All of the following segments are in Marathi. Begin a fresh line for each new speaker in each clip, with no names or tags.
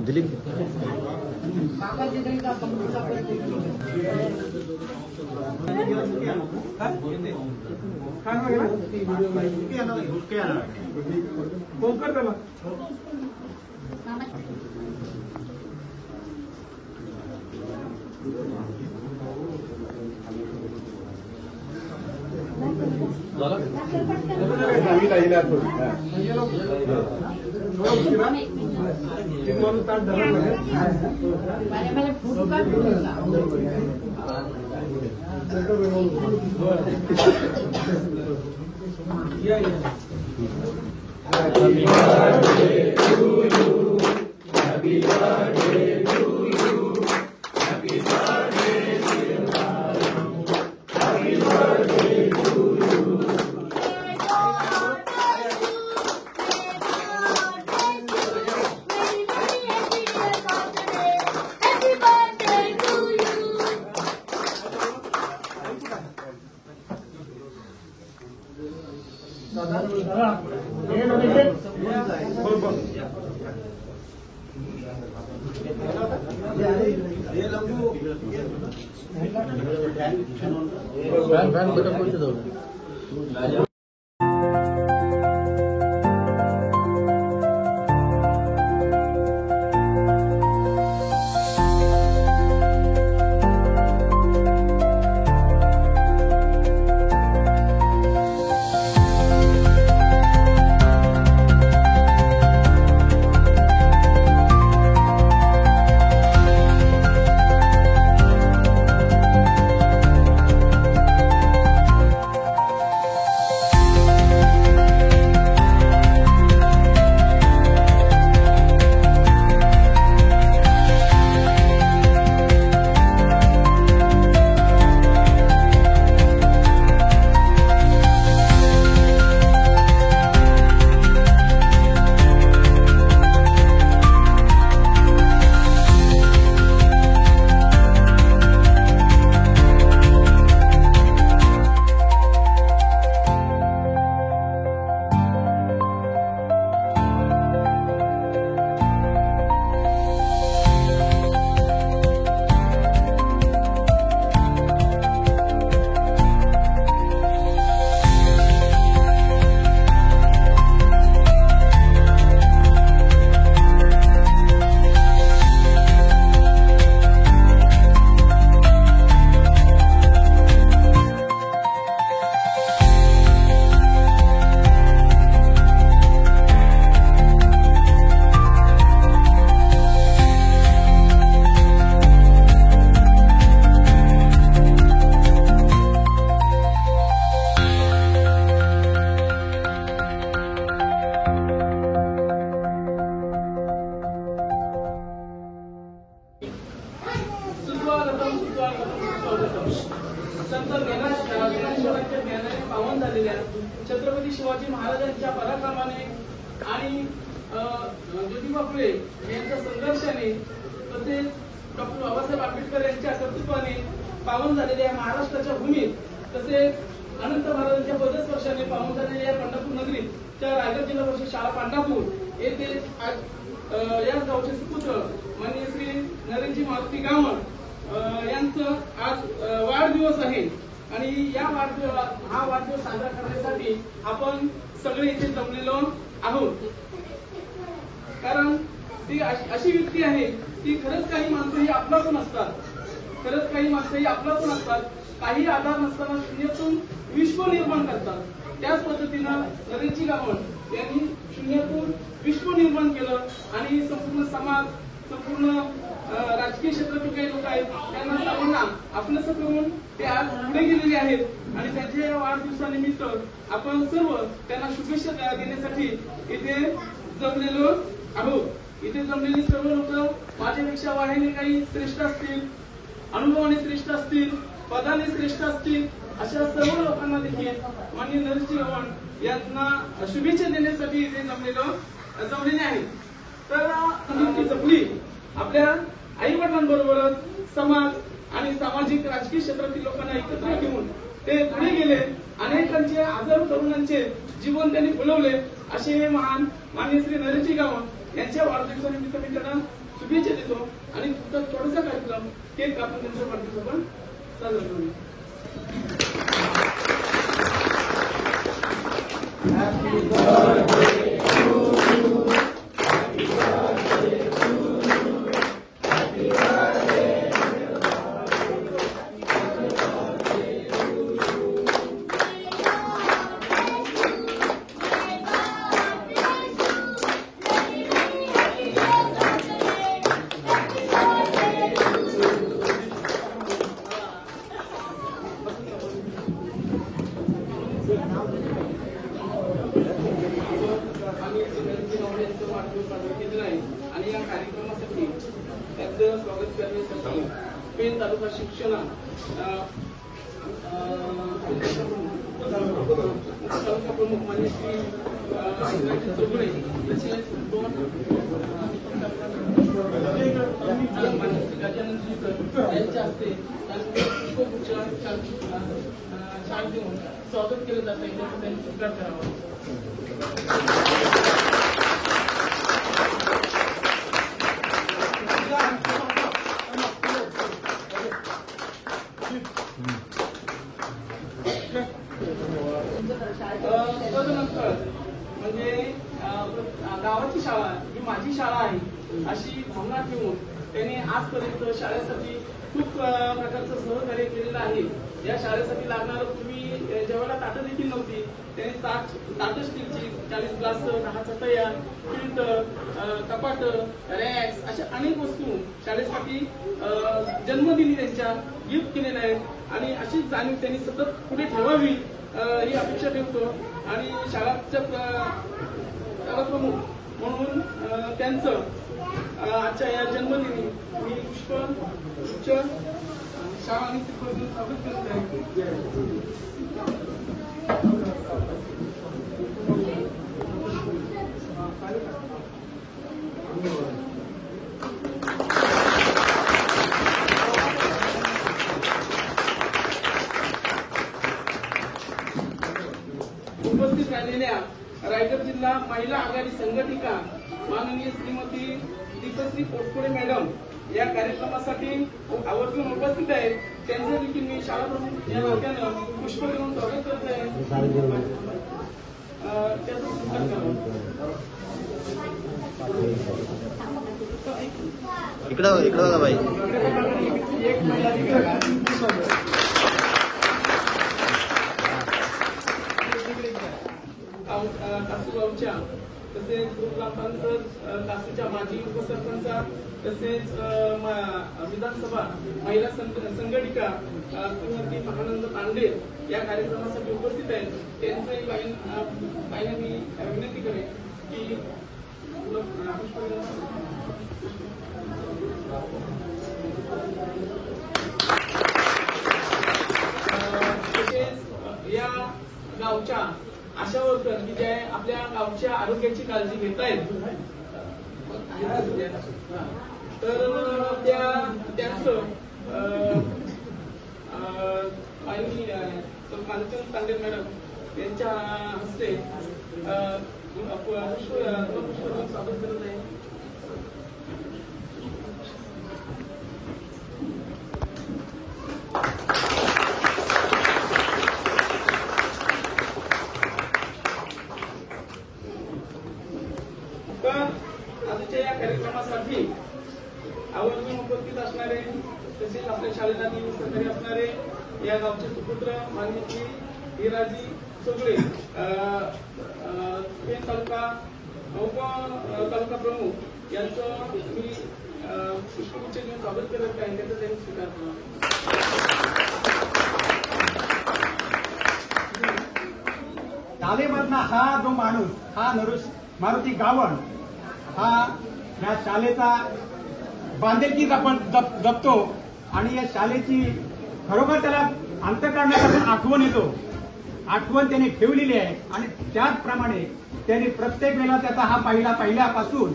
दिलीप फैन बेटा कुछ दो
शिवाजी महाराजांच्या पराक्रमाने आणि ज्योतिबा फुले यांच्या संघर्षाने तसेच डॉक्टर बाबासाहेब आंबेडकर यांच्या कर्तृत्वाने पावन झालेल्या महाराष्ट्राच्या भूमीत तसेच अनंत महाराजांच्या पदस्पर्शाने पावन झालेल्या पंढरपूर नगरीच्या रायगड जिल्हा परिषद शाळा पांढरापूर येथे याच गावचे सुपुत्र माननीय श्री नरेंद्रजी मारुती गावण यांचं आज वाढदिवस आहे आणि हा वाढदिवस साजरा करण्यासाठी आपण सगळे इथे जमलेलो आहोत. कारण ती अशी व्यक्ती आहे ती खरंच काही माणसं ही आपलातून असतात, खरंच काही माणसं ही आपलातून असतात, काही आधार नसताना शून्यातून विश्व निर्माण करतात. त्याच पद्धतीनं नरेंद्रजी गावण यांनी शून्यातून विश्व निर्माण केलं आणि संपूर्ण समाज, संपूर्ण राजकीय क्षेत्रातील काही लोक आहेत त्यांना सर्वांना आपलंसं करून ते आज पुढे गेलेले आहेत आणि त्यांच्या या वाढदिवसानिमित्त आपण सर्व त्यांना शुभेच्छा देण्यासाठी इथे जमलेलो आहोत. इथे जमलेली सर्व लोक माझ्यापेक्षा वाहिनी काही श्रेष्ठ असतील, अनुभवाने श्रेष्ठ असतील, पदाने श्रेष्ठ असतील, अशा सर्व लोकांना देखील माननीय नरेंद्रजी गावण यांना शुभेच्छा देण्यासाठी इथे जमलेले आहेत. तर ती जपली आपल्या आई वडिलांबरोबरच समाज आणि सामाजिक राजकीय क्षेत्रातील लोकांना एकत्र घेऊन ते पुढे गेले. अनेकांचे हजारो तरुणांचे जीवन त्यांनी फुलवले. असे हे महान माननीय श्री नरेंद्रजी गावण यांच्या वाढदिवसानिमित्त मी त्यांना शुभेच्छा देतो आणि छोटासा कार्यक्रम केक कापून त्यांच्या वाढदिवस आपण साजरा करूया. आणि या कार्यक्रमासाठी त्यांचं स्वागत करण्यासाठी पेन तालुका शिक्षण तालुका प्रमुख मान्य श्री चौगुले तसेच मान्य श्री गजानन यांच्या हस्ते शाल देऊन स्वागत केलं जातं. त्यांनी स्वीकार करावा. तदनंतर म्हणजे गावाची शाळा ही माझी शाळा आहे अशी भावना ठेवून त्यांनी आजपर्यंत शाळेसाठी खूप प्रकारचं सहकार्य केलेलं आहे. या शाळेसाठी लागणारं पूर्वी जेव्हा ताटं देखील नव्हती त्यांनी 7 स्टीलची 40 ग्लास, 10 चटया, फिल्टर, कपाट, रॅक्स अशा अनेक वस्तू शाळेसाठी जन्मदिनी त्यांच्या गिफ्ट केलेल्या आहेत आणि अशीच जाणीव त्यांनी सतत पुढे ठेवावी ही अपेक्षा ठेवतो. आणि शाळाच्या प्रमुख म्हणून त्यांचं आजच्या या जन्मदिनी मी पुष्प शाळा आणि स्वागत करत आहे. उपस्थित राहिलेल्या रायगड जिल्हा महिला आघाडी संघटिका माननीय श्रीमती दीपश्री पोटकुळे मॅडम या कार्यक्रमासाठी आवर्जून उपस्थित आहेत. त्यांचे देखील मी शाळा प्रमुख या नात्यानं पुष्प देऊन स्वागत करत आहे. त्याचा स्वीकार करावा.
इकडं बाई
एक महिला कासूगावच्या तसेच ग्रुप कासूच्या माजी उपसरपंचा तसेच विधानसभा महिला संघटिका श्रीमती महानंद पांडे या कार्यक्रमासाठी उपस्थित आहेत. त्यांचंही बाईंना मी विनंती करेन की तसेच या गावच्या आशा वर्कर आपल्या गावच्या आरोग्याची काळजी घेतायत. तर त्यांचं आणि कांचन तांडे मॅडम यांच्या हस्ते स्वागत करत आहे. आजच्या या कार्यक्रमासाठी आवर्जून उपस्थित असणारे तसेच आपल्या शाळेला नेहमी सहकारी असणारे या गावचे सुपुत्र माननीय श्री हिराजी चोगळे पेन तालुका तालुका प्रमुख यांचं मी पुष्पगुच्छ घेऊन स्वागत करत आहे. त्याचा त्यांनी स्वीकार केला.
शाळेमधला हा जो माणूस हा मारुती गावण हा या शाळेचा बांधिलकीच आपण जपतो आणि या शाळेची खरोखर त्याला अंतःकरणापासून आठवण येतो. आठवण त्याने ठेवलेली आहे आणि त्याचप्रमाणे त्याने प्रत्येक वेळेला त्याचा हा पहिल्यापासून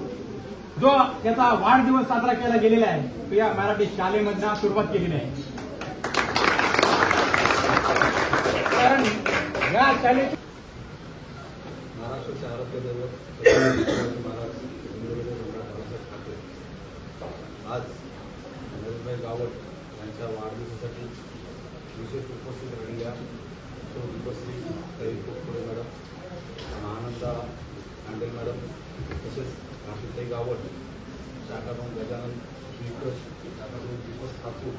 जो त्याचा वाढदिवस साजरा केला गेलेला आहे तो या मराठी शाळेमधनं सुरुवात केलेली आहे. कारण या शाळेची
महाराष्ट्राचे आरोग्य दैवत आज नरेंद्रभाई गावट यांच्या वाढदिवसासाठी विशेष उपस्थित राहिलेल्या उपस्थित काही कोकणे मॅडम, महानंदा आंडेल मॅडम तसेच राशीताई गावट, शाखाप्रमुख गजानन श्रीकश, शाखाप्रमुख दीपक ठाकूर,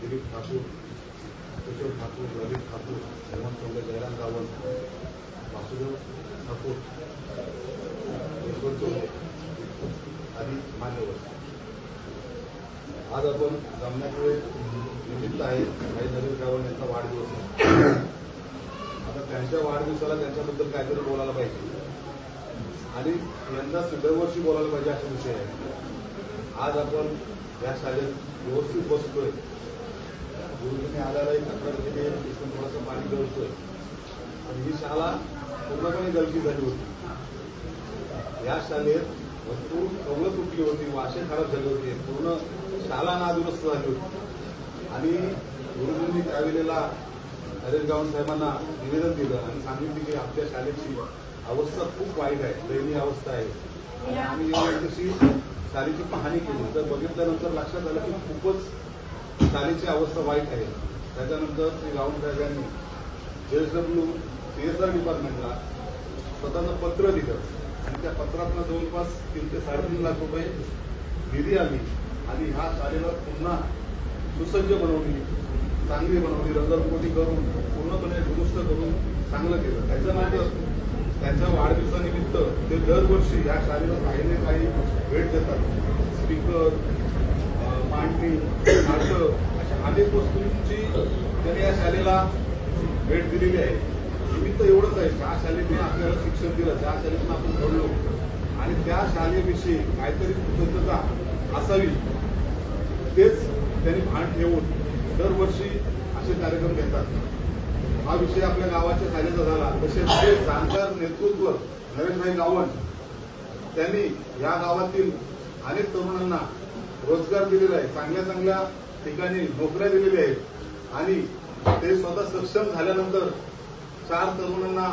दिलीप ठाकूर, किशोर ठाकूर, ललित ठाकूर, हेमंत चौंगे, जयराम गावट, वासुदेव ठाकूर, यशवंत चौंगे आदी मान्यवर. आज आपण जमण्यापुढे निमित्त आहे काही नवीन गावण यांचा वाढदिवस आहे. आता त्यांच्या वाढदिवसाला त्यांच्याबद्दल काहीतरी बोलायला पाहिजे आणि यंदा दरवर्षी बोलायला पाहिजे असा विषय आहे. आज आपण या शाळेत व्यवस्थित बसतोय. गुरुजींनी आल्यालाही तक्रार केली आहे, तिथून थोडंसं पाणी गळतोय. पण ही शाळा पूर्णपणे गलती झाली होती. या शाळेत भरपूर कवळं तुटली होती, वाशे खराब झाले होते, पूर्ण शाळा नादुरुस्त झाली होती आणि गुरुजींनी त्यावेळेला हरेश गावण साहेबांना निवेदन दिलं आणि सांगितलं की आपल्या शाळेची अवस्था खूप वाईट आहे, दयनीय अवस्था आहे. आणि तशी शाळेची पाहणी केली तर बघितल्यानंतर लक्षात आलं की खूपच शाळेची अवस्था वाईट आहे. त्याच्यानंतर श्री गावण साहेबांनी JSW CSR डिपार्टमेंटला स्वतःचं पत्र दिलं आणि त्या पत्रातनं जवळपास 3 ते 3.5 लाख रुपये निधी आली आणि ह्या शाळेला पुन्हा सुसज्ज बनवली, चांगली बनवली, रंगरंगोटी करून पूर्णपणे दुरुस्त करून चांगलं केलं. त्याच्यानंतर त्यांच्या वाढदिवसानिमित्त ते दरवर्षी या शाळेला काही ना काही भेट देतात. स्पीकर, मांडणी, नाटक अशा अनेक वस्तूंची त्यांनी या शाळेला भेट दिलेली आहे. निमित्त एवढंच आहे, ज्या शाळेने आपल्याला शिक्षण दिलं, त्या शाळेतून आपण घडलो आणि त्या शाळेविषयी काहीतरी कृतज्ञता असावी तेच त्यांनी भान ठेवून दरवर्षी असे कार्यक्रम घेतात. हा विषय आपल्या गावाच्या शाळेचा झाला. तसेच हे जाणकार नेतृत्व नरेंद्रभाई गावण त्यांनी या गावातील अनेक तरुणांना रोजगार दिलेला आहे, चांगल्या चांगल्या ठिकाणी नोकऱ्या दिलेल्या आहेत आणि ते स्वतः सक्षम झाल्यानंतर 4 तरुणांना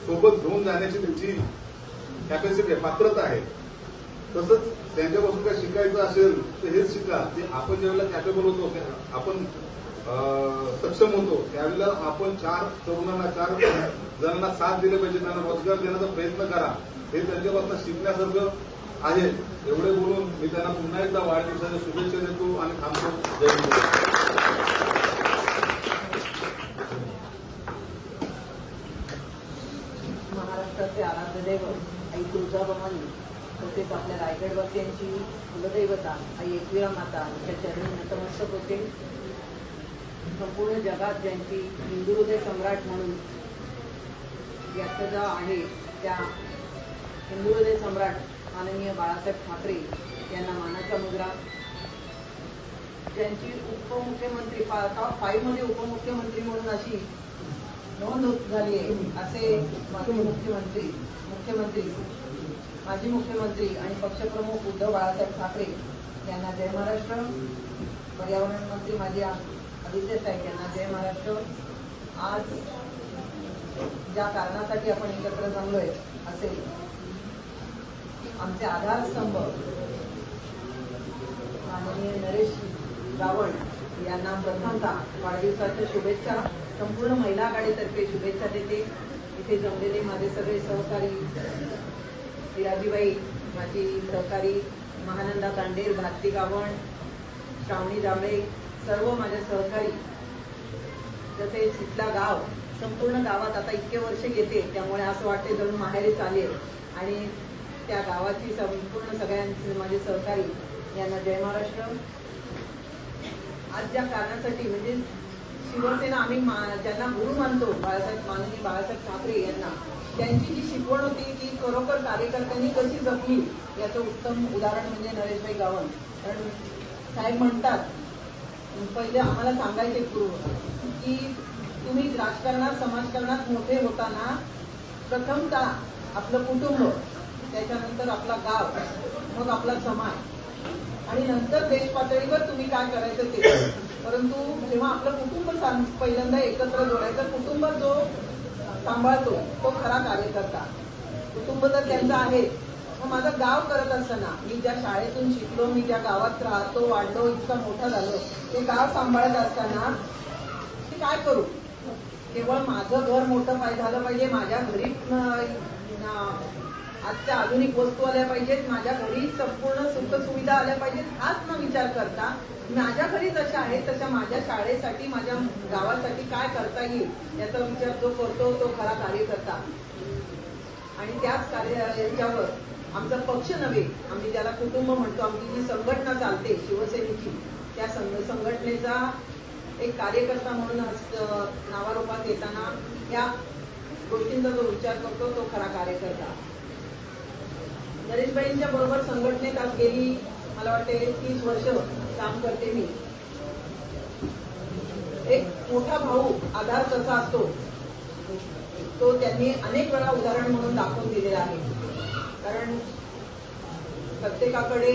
सोबत घेऊन जाण्याची त्यांची कॅपॅसिटी आहे, पात्रता आहे. तसंच त्यांच्यापासून काय शिकायचं असेल तर हेच शिका. ते आपण ज्यावेळेला कॅपेबल होतो, आपण सक्षम होतो, त्यावेळेला आपण 4 तरुणांना 4 जणांना साथ दिले पाहिजे, त्यांना रोजगार देण्याचा प्रयत्न करा. हे त्यांच्यापासून शिकण्यासारखं आहे. एवढे बोलून मी त्यांना पुन्हा एकदा वाढदिवसाच्या शुभेच्छा देतो आणि थांबतो. जय हिंद.
महाराष्ट्राचे आराध्य दैवत आई तुळजाभवानी तसेच आपल्या रायगडवासियांची कुलदैवता आई एकविरा माता यांच्या चरणी नतमस्तक होते. संपूर्ण जगात ज्यांची हिंदू हृदय सम्राट म्हणून व्याख्या आहे त्या हिंदू हृदय सम्राट माननीय बाळासाहेब ठाकरे यांना मानाचा मुद्रा. ज्यांची उपमुख्यमंत्री टॉप 5 मध्ये उपमुख्यमंत्री म्हणून अशी नोंद झाली आहे असे माजी मुख्यमंत्री आणि पक्षप्रमुख उद्धव बाळासाहेब ठाकरे यांना जय महाराष्ट्र. पर्यावरण मंत्री माझे आदित्य साहेब यांना जय महाराष्ट्र. आज ज्या कारणासाठी आपण एकत्र जमलोय असे आमचे आधारस्तंभ माननीय नरेश गावण यांना प्रथमतः वाढदिवसाच्या शुभेच्छा. संपूर्ण महिला आघाडीतर्फे शुभेच्छा देते. इथे जमलेले माझे सगळे सहकारी, विराजीबाई माझी सहकारी, महानंदा तांडेर, भारती गावण, श्रावणी जांभळे, सर्व माझे सहकारी, तसेच इथला गाव, संपूर्ण गावात आता इतके वर्ष येते त्यामुळे असं वाटते जणू माहेरी चालेल. आणि त्या गावाची संपूर्ण सगळ्यांचे माझे सहकारी यांना जय महाराष्ट्र. आज ज्या कारणासाठी म्हणजे शिवसेना आम्ही ज्यांना गुरु मानतो माननीय बाळासाहेब ठाकरे यांना, त्यांची जी शिकवण होती ती खरोखर कार्यकर्त्यांनी कशी जपली याचं उत्तम उदाहरण म्हणजे नरेशभाई गावण. कारण साहेब म्हणतात, पहिले आम्हाला सांगायचे पूर्व की तुम्ही राजकारणात समाजकारणात मोठे होताना प्रथमतः आपलं कुटुंब, त्याच्यानंतर आपला गाव, मग आपला समाज आणि नंतर देश पातळीवर तुम्ही काय करायचं ते. परंतु जेव्हा आपलं कुटुंब पहिल्यांदा एकत्र जोडायचं, कुटुंब जो सांभाळतो तो खरा कार्यकर्ता. कुटुंब तर त्यांचं आहे, मग माझं गाव करत असताना मी ज्या शाळेतून शिकलो, मी ज्या गावात राहतो, वाढलो, इतका मोठा झालो, ते गाव सांभाळत असताना मी काय करू? केवळ माझं घर मोठं झालं पाहिजे, माझ्या घरी आजच्या आधुनिक वस्तू आल्या पाहिजेत, माझ्या घरी संपूर्ण सुखसुविधा आल्या पाहिजेत, हाच न विचार करता माझ्या घरी जशा आहेत तशा माझ्या शाळेसाठी, माझ्या गावासाठी काय करता येईल याचा विचार जो करतो तो खरा कार्यकर्ता. आणि त्याच याच्यावर आमचा पक्ष नव्हे, आम्ही ज्याला कुटुंब म्हणतो, आमची जी संघटना चालते शिवसेनेची, त्या संघटनेचा एक कार्यकर्ता म्हणून नावारूपात येताना या गोष्टींचा जो विचार करतो तो खरा कार्यकर्ता. नरेशबाईंच्या बरोबर संघटनेत आज गेली मला वाटते 30 वर्ष काम करते मी. एक मोठा भाऊ आधार कसा असतो तो त्यांनी अनेक वेळा उदाहरण म्हणून दाखवून दिलेला आहे. कारण प्रत्येकाकडे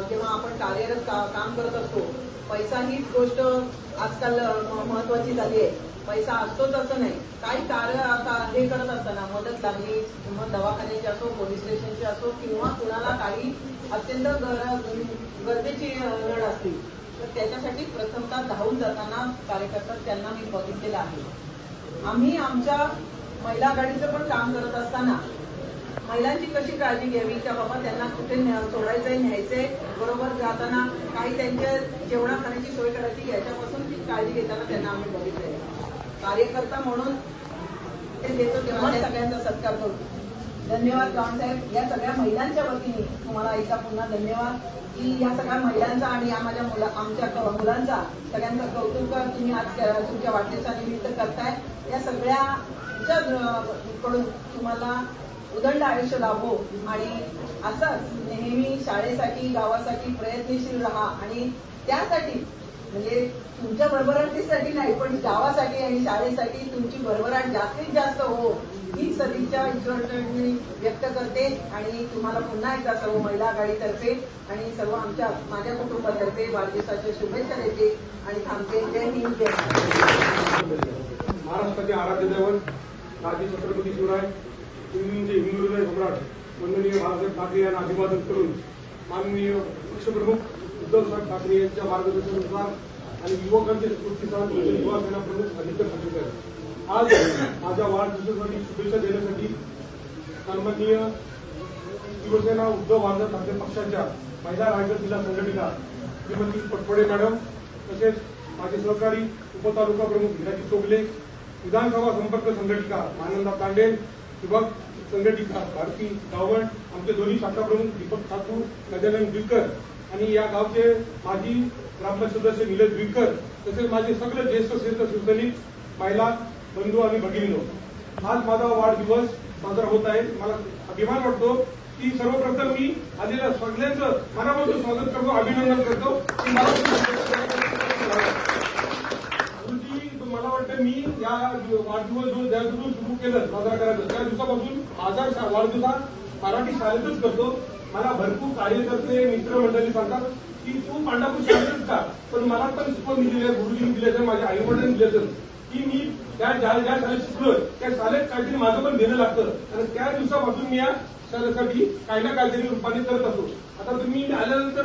जेव्हा आपण कार्यरत काम करत असतो, पैसा हीच गोष्ट आजकाल महत्वाची झाली आहे. पैसा असतोच असं नाही, काही कार्य हे करत असताना मदत लागली, किंवा दवाखान्याची असो, पोलीस स्टेशनची असो, किंवा कुणाला काही अत्यंत गरजेची गरज असते तर त्याच्यासाठी प्रथमतः धावून जाताना कार्यकर्ता त्यांना मी बघितलेला आहे. आम्ही आमच्या महिला आघाडीचं पण काम करत असताना महिलांची कशी काळजी घ्यावी, त्या बाबा त्यांना कुठे सोडायचंय, न्यायचंय, बरोबर जाताना काही त्यांच्या जेवणा खाण्याची सोय करायची, याच्यापासून ती काळजी घेताना त्यांना आम्ही बघितलंय. कार्यकर्ता म्हणून ते देतो तेव्हा सगळ्यांचा सत्कार करतो. धन्यवाद गावसाहेब. या सगळ्या महिलांच्या वतीने तुम्हाला एकदा पुन्हा धन्यवाद की या सगळ्या महिलांचा आणि या माझ्या आमच्या मुलांचा सगळ्यांचा कौतुक तुम्ही आज तुमच्या वाढदिवसानिमित्त करताय. या सगळ्याच्या कडून तुम्हाला उदंड आयुष्य लाभो आणि असंच नेहमी शाळेसाठी, गावासाठी प्रयत्नशील राहा. आणि त्यासाठी म्हणजे तुमच्या भरभराटीसाठी नाही, पण गावासाठी आणि शाळेसाठी तुमची भरभराट जास्तीत जास्त हो ही सदिच्छा ईश्वरचरणी व्यक्त करते. आणि तुम्हाला पुन्हा एकदा सर्व महिला आघाडीतर्फे आणि सर्व माझ्या कुटुंबातर्फे वाढदिवसाच्या शुभेच्छा देते आणि थांबते. जय हिंद, जय महाराष्ट्र.
महाराष्ट्राचे आराध्य दैवत राजे छत्रपती शिवराय, हिंदूंचे हिंदू हृदय सम्राट वंदनीय बाळासाहेब ठाकरे यांना अभिवादन करून माननीय पक्षप्रमुख उद्धवसाहेब ठाकरे यांच्या मार्गदर्शनानुसार आणि युवकांचे स्फूर्तीसह युवा सेना प्रमुख आदित्य ठाकरे आज माझ्या वाढदिवसासाठी शुभेच्छा देण्यासाठी सन्माननीय शिवसेना उद्धव बाळासाहेब ठाकरे पक्षाच्या महिला रायगड जिल्हा संघटिका श्रीमती पटपडे मॅडम, तसेच माझे सहकारी उपतालुका प्रमुख विराजी चोगले, विधानसभा संपर्क संघटिका महानंदा तांडेल, विभाग संघटिका भारती गावण, आमचे दोन्ही शाखा प्रमुख दीपक ठाकूर, गजानन विलकर आणि या गावचे माजी ग्रामपंचायत सदस्य निलेश विलकर, तसेच माझे सगळे ज्येष्ठ शिवसैनिक, महिला बंधू आणि भगिनींनो, आज माझा वाढदिवस साजरा होत आहे. मला अभिमान वाटतो की सर्वप्रथम मी आलेल्या सगळ्यांचं मनापासून स्वागत करतो, अभिनंदन करतो. मला वाटतं मी या वाढदिवस ज्या दिवसातून सुरू केलं साजरा करायचं त्या दिवसापासून माझा वाढदिवस मराठी शाळेतच करतो. मला भरपूर कार्यकर्ते मित्रमंडळी सांगतात की तू पांढरपूर शाळेतच का, पण मला पण शिकवून दिलेलं आहे, गुरुजींनी दिलेलं, माझ्या आई वडिलांनी दिलेलं की मी ज्या शाळेत शिकलोय त्या शाळेत काहीतरी माझं पण देणं लागतं. आणि त्या दिवसापासून मी या शाळेसाठी काही ना काहीतरी रूपाने करत असतो. आता तुम्ही आल्यानंतर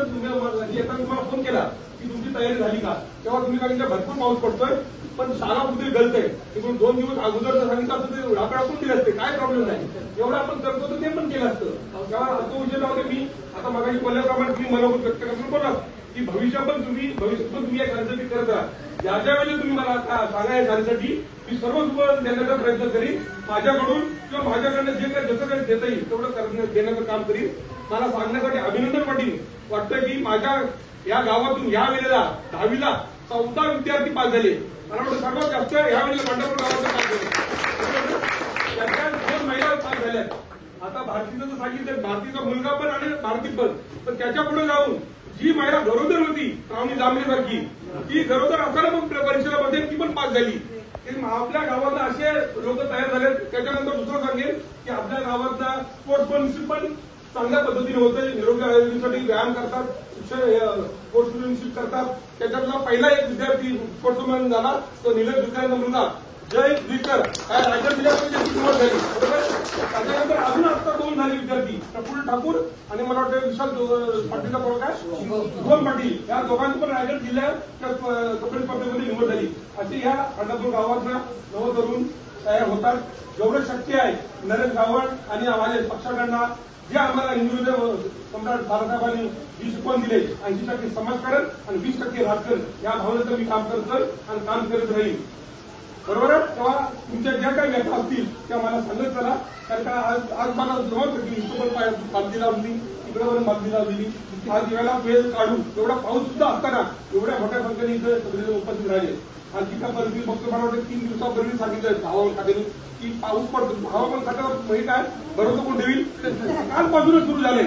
येताना तुम्हाला फोन केला की तुमची तयारी झाली का, तेव्हा तुम्ही सांगितलं भरपूर पाऊस पडतोय पण शाळा कुठे गळत आहे. तिकडून 2 दिवस अगोदर सांगितलं असतं ते राखून दिलं असते, काय प्रॉब्लेम नाही. एवढं आपण करतो तर ते पण केलं असतं. तेव्हा तो विषय नव्हते. मी आता मगाशी बोलल्याप्रमाणे तुम्ही मनोगत व्यक्त करून बोला की भविष्यात पण तुम्ही या शाळेसाठी करत राहा. ज्या वेळी तुम्ही मला सांगा या शाळेसाठी मी सर्व देण्याचा प्रयत्न करीन. माझ्याकडून किंवा माझ्याकडनं जे काही जसं काही देता येईल तेवढं देण्याचं काम करीन. मला सांगण्यासाठी अभिनंदन वाटतं की माझ्या या गावातून या वेळेला 10वीला 14 विद्यार्थी पास झाले. मला वाटतं सर्वात जास्त या वेळेला पंढरपूर गावाचं पास झाले. त्याच्या 2 महिला पास झाल्या. आता भारतीचं सांगितलं भारतीचा मुलगा पण आणि भारती पण त्याच्या पुढे जाऊन जी महिला गरोदर होती श्रावणी दामलेसारखी ती गरोदर असताना पण परीक्षेला मध्ये ती पण पास झाली. आपल्या गावातला असे लोक तयार झाले. त्याच्यानंतर दुसरं सांगेल की आपल्या गावातला स्पोर्ट्समॅनशिप पण चांगल्या पद्धतीने होते. निरोगी आरोग्यासाठी व्यायाम करतात, स्पोर्ट्समॅनशिप करतात. त्याच्यातला पहिला एक विद्यार्थी स्पोर्ट्समॅन झाला तो निलेश विक्रांत मुलगा जय विकर रायगड जिल्ह्यामध्ये त्याची निवड झाली. बरोबर. त्याच्यानंतर अजून आता 2 झाले विद्यार्थी प्रफुल्ल ठाकूर आणि मला वाटतं विशाल पाटीलचा पोरगा आहे भुवन पाटील. या दोघांची पण रायगड जिल्ह्यात कबड्डी स्पर्धेमध्ये निवड झाली. असे या पंढरपूर गावातल्या नवतरुण तयार होतात. जेवढं शक्य आहे नरेश गावड आणि माझ्या पक्षाकडनं जे आम्हाला हिंदू सम्राट बाळासाहेबांनी जी शिकवण दिले 80% समाजकारण आणि 20% राजकारण या भावनेचं मी काम करतोय आणि काम करत राहील. बरोबर आहे. तेव्हा तुमच्या ज्या काही व्यथा असतील त्या मला सांगत चला. कारण का आज मला जमत की इथं पण बांधली लावली तिकडे पण बांधली लावलेली. आज याला वेळ काढून एवढा पाऊस सुद्धा असताना एवढ्या मोठ्या संख्येने इथं सगळे उपस्थित राहिले. आणि तिथं परिस्थिती फक्त मला वाटतं 3 दिवसापूर्वी सांगितलं हवामान खात्याने की पाऊस पडतो. हवामान खात्यावर माहिती आहे भरोसा कोण ठेवी. कालपासूनच सुरू झाले.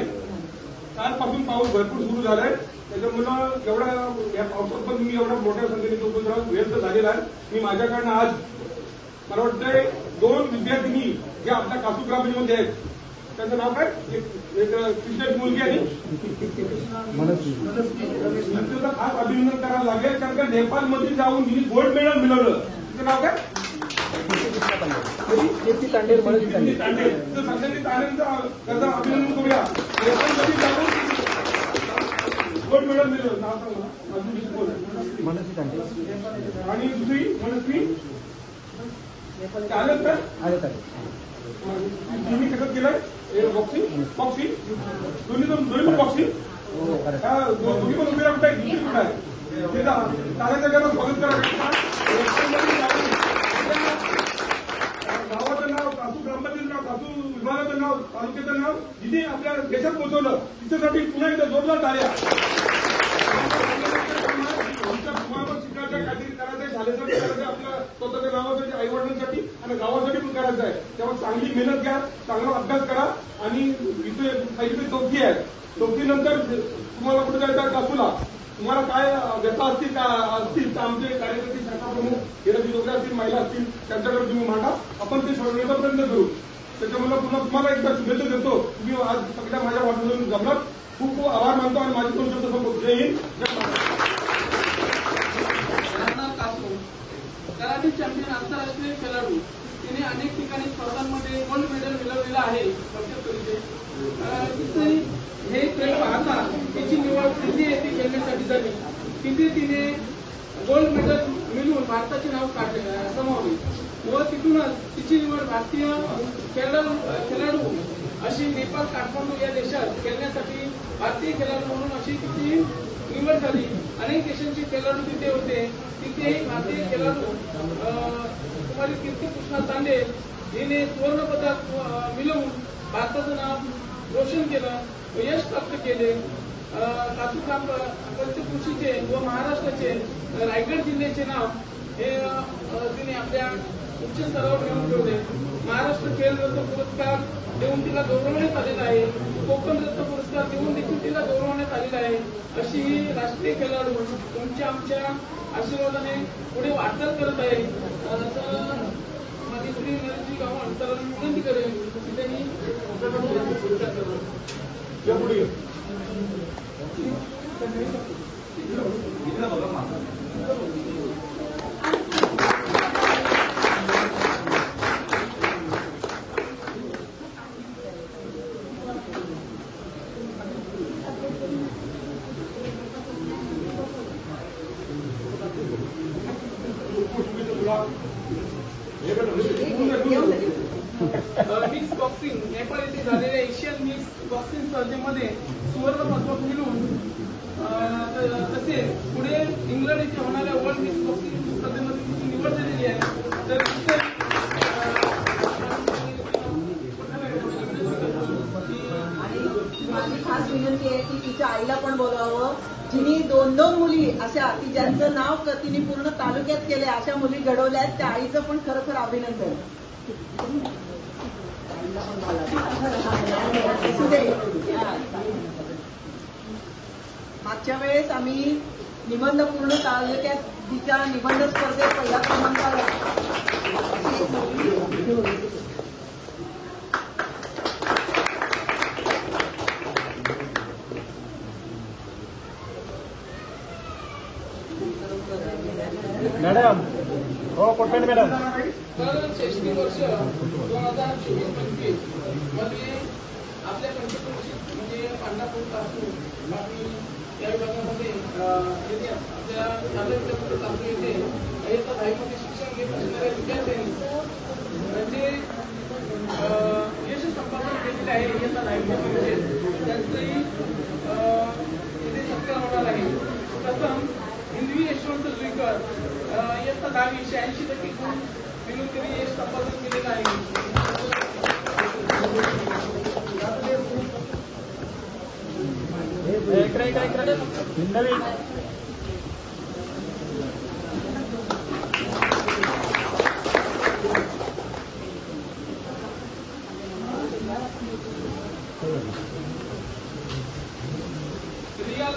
कालपासून पाऊस भरपूर सुरू झालाय. त्याच्यामुळं एवढ्या या पावसात पण तुम्ही एवढ्या मोठ्या संख्येने उपद्रव व्यस्त झालेला आहे. मी माझ्याकडनं आज मला वाटतंय 2 विद्यार्थिनी ज्या आपल्या कासू ग्रामीणमध्ये आहेत त्यांचं नाव काय एक कृष्णाची मुलगी आहे तिचं खास अभिनंदन करायला लागेल. कारण का नेपाळमध्ये जाऊन तिने गोल्ड मेडल मिळवलं. तिचं नाव काय तांडेल. सगळ्यांनी तांडेलचं अभिनंदन करूया. नेपाळमध्ये जाऊन गोल्ड मेडल मिळवलं. नाव सांगा मनस्वी तांडेल आणि दुसरी मनस्वी आलं तर तिने कसं केलंय बॉक्सिंग दोन्ही बॉक्सिंग दोन्ही पण उमेदवार कुठे आहे कुठे आहे चालायच्या जगाला स्वागत करा. गावाचं नाव कासू ग्रामपंचायतीचं नाव कासू विभागाचं नाव तालुक्याचं नाव जिथे आपल्या देशात पोहोचवलं तिच्यासाठी पुन्हा एकदा जोरदार टाळ्या. आमच्या तुम्हाला शिकायचं काहीतरी करायचं शाळेसाठी करायचं आपल्या स्वतःच्या गावासाठी आई वडिलांसाठी आणि गावासाठी पण करायचं आहे. तेव्हा चांगली मेहनत घ्या, चांगला अभ्यास करा. आणि इथे काही चौकी आहे. चौकीनंतर तुम्हाला कुठे जायचं कासूला तुम्हाला काय व्यथा असतील तर आमचे कार्यकर्ते शाखाप्रमुख हिराजी जोगरे असतील महिला असतील त्यांच्याकडे तुम्ही मांडा. आपण ते सोडवण्याचा प्रयत्न करू. त्याच्यामुळे पुन्हा तुम्हाला एकदा शुभेच्छा देतो. तुम्ही आज सगळ्या माझ्या वाटून जमलात. खूप खूप आभार मानतो आणि माझे 2 शब्द संपवतो. जय हिंद जय महाराष्ट्र.
कराटे चॅम्पियन आंतरराष्ट्रीय खेळाडू तिने अनेक ठिकाणी स्पर्धांमध्ये गोल्ड मेडल मिळवलेलं आहे. तिथे हे खेळ पाहता तिची निवड तिथे येथे खेळण्यासाठी झाली. तिथे तिने गोल्ड मेडल मिळवून भारताचे नाव कमावले व तिथूनच तिची निवड भारतीय खेळाडू अशी नेपाळ काठमांडू या देशात खेळण्यासाठी भारतीय खेळाडू म्हणून अशी तिची निवड झाली. अनेक देशांचे खेळाडू तिथे होते. तिथेही भारतीय खेळाडू कुमारी कीर्ती कृष्णा तांडेल हिने सुवर्ण पदक मिळवून भारताचं नाव रोशन केलं व यश प्राप्त केले. कासू पंचकृषीचे व महाराष्ट्राचे रायगड जिल्ह्याचे नाव हे तिने आपल्या उच्च स्तरावर घेऊन ठेवले. महाराष्ट्र खेल रत्न पुरस्कार देऊन तिला गौरवण्यात आलेला आहे. कोकण रत्न पुरस्कार देऊन देखील तिला गौरवण्यात आलेला आहे. अशी ही राष्ट्रीय खेळाडू तुमच्या आमच्या आशीर्वादाने पुढे वाटचाल करत आहे. तर माझी श्री नरेंद्र गावण तर विनंती करेन की त्यांनी
या पुढे ये.
मिक्स बॉक्सिंग नेपाळ येथे झालेल्या एशियन मिक्स बॉक्सिंग स्पर्धेमध्ये सुवर्ण पदक मिळवून तसेच पुढे इंग्लंड येथे होणाऱ्या वर्ल्ड मिक्स बॉक्सिंग स्पर्धेमध्ये तिची निवड झालेली आहे. तर
माझी खास विनंती आहे की तिच्या आईला पण बोलावं, जिनी 2-2 मुली अशा की ज्यांचं नाव तिने पूर्ण तालुक्यात केले अशा मुली घडवल्या आहेत. त्या आईचं पण खरं अभिनंदन. मागच्या वेळेस आम्ही निबंधपूर्ण तालुक्यात तिच्या निबंध स्पर्धेत पहिला क्रमांक आला.
मॅडम हो कोटपेट मॅडम.
तर शैक्षणिक वर्ष 2024-25 मध्ये आपल्या पंचक्रोशीत म्हणजे पांढरापूर पासून बाकी या विभागामध्ये येथे आपल्या तालुक्यामध्ये तालुका येथे इयत्ता 10मध्ये शिक्षण घेत असणाऱ्या विद्यार्थ्यांनी म्हणजे यश संपादन केलेले आहे. इयत्ता 10मध्ये त्यांचंही इथे सत्कार होणार आहे. प्रथम हिंदवी यशवंत जुईकर इयत्ता 10वी 86% गुण मिळवून त्यांनी यश संपादन केलेलं आहे.
नवीन
रियाल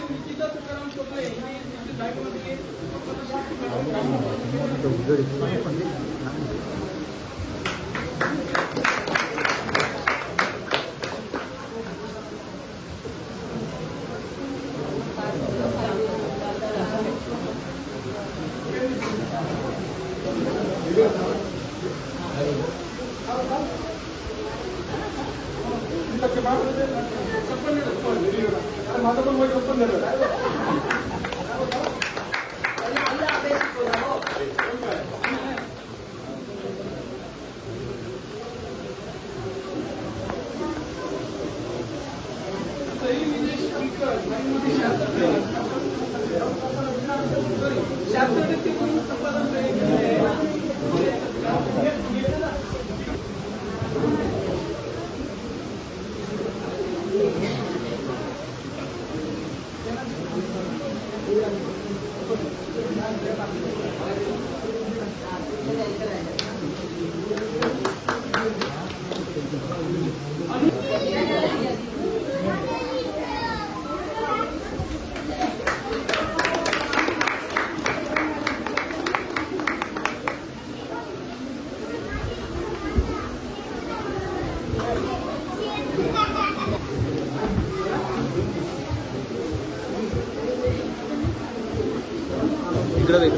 निकिता तुकाराम चोपडे ही लाईव्हमध्ये
माझं पण वय 56 झालं.
सई विजय शंकर लाईव्हमध्ये 76% गुण संपादन केलेले आहे.
इकडं
आहे.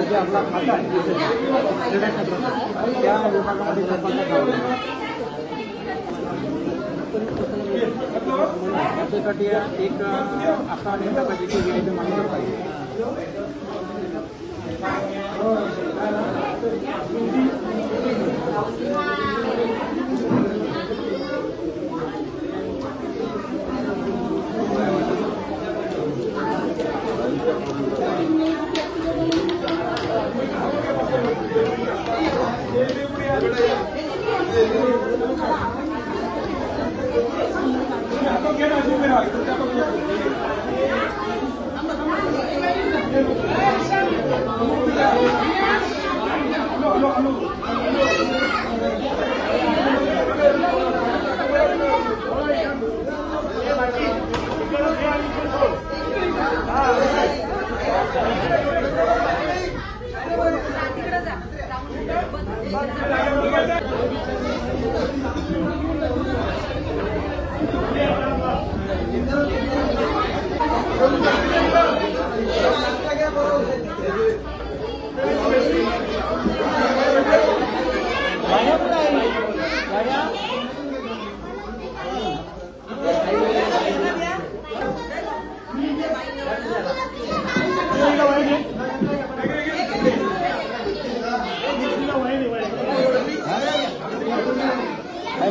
जे आपला खाता आहे क्रीडा क्षेत्राचा त्या विभागामध्ये सर्वांना जावं लागेल. त्याच्यासाठी एक असा नेमका पाहिजे की वेळेचं मान्य पाहिजे. काय